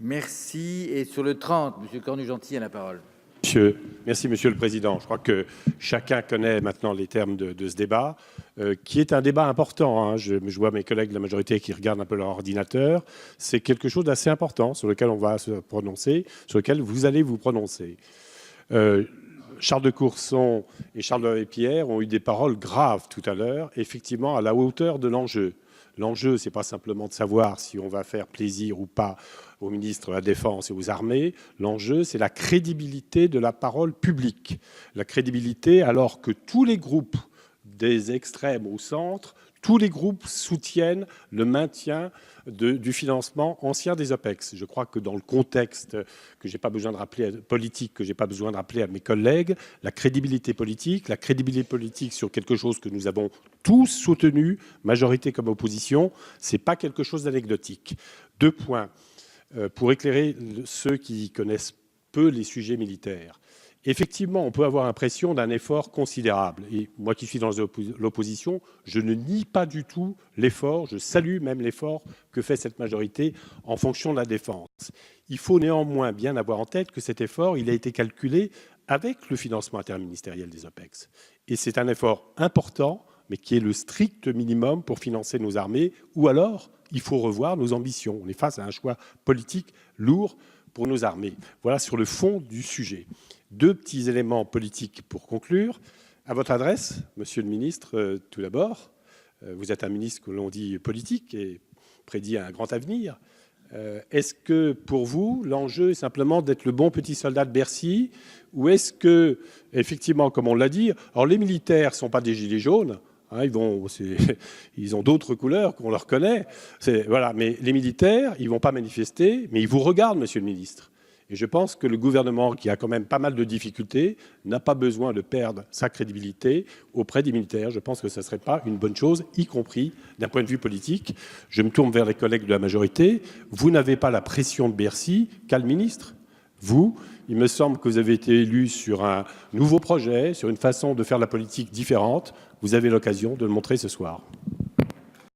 Merci. Et sur le 30, M. Cornu-Gentil a la parole. Merci, Monsieur le Président. Je crois que chacun connaît maintenant les termes de ce débat, qui est un débat important. Je vois mes collègues de la majorité qui regardent un peu leur ordinateur. C'est quelque chose d'assez important sur lequel on va se prononcer, sur lequel vous allez vous prononcer. Charles de Courson et Charles de Pierre ont eu des paroles graves tout à l'heure, effectivement à la hauteur de l'enjeu. L'enjeu, ce n'est pas simplement de savoir si on va faire plaisir ou pas au ministre de la Défense et aux armées. L'enjeu, c'est la crédibilité de la parole publique. La crédibilité alors que tous les groupes, des extrêmes au centre, tous les groupes soutiennent le maintien du financement ancien des OPEX. Je crois que dans le contexte que j'ai pas besoin de rappeler politique, que j'ai pas besoin de rappeler à mes collègues, la crédibilité politique sur quelque chose que nous avons tous soutenu, majorité comme opposition, c'est pas quelque chose d'anecdotique. 2 points pour éclairer ceux qui connaissent peu les sujets militaires. Effectivement, on peut avoir l'impression d'un effort considérable. Et moi qui suis dans l'opposition, je ne nie pas du tout l'effort, je salue même l'effort que fait cette majorité en fonction de la défense. Il faut néanmoins bien avoir en tête que cet effort, il a été calculé avec le financement interministériel des OPEX. Et c'est un effort important, mais qui est le strict minimum pour financer nos armées, ou alors il faut revoir nos ambitions. On est face à un choix politique lourd pour nos armées. Voilà sur le fond du sujet. 2 petits éléments politiques pour conclure. À votre adresse, Monsieur le Ministre, tout d'abord, vous êtes un ministre que l'on dit politique et prédit un grand avenir. Est-ce que pour vous, l'enjeu est simplement d'être le bon petit soldat de Bercy, ou est-ce que, effectivement, comme on l'a dit, alors les militaires ne sont pas des gilets jaunes, hein, ils ont d'autres couleurs qu'on leur connaît, voilà, mais les militaires, ils ne vont pas manifester, mais ils vous regardent, Monsieur le Ministre. Et je pense que le gouvernement, qui a quand même pas mal de difficultés, n'a pas besoin de perdre sa crédibilité auprès des militaires. Je pense que ce ne serait pas une bonne chose, y compris d'un point de vue politique. Je me tourne vers les collègues de la majorité. Vous n'avez pas la pression de Bercy qu'a le ministre. Vous, il me semble que vous avez été élu sur un nouveau projet, sur une façon de faire la politique différente. Vous avez l'occasion de le montrer ce soir.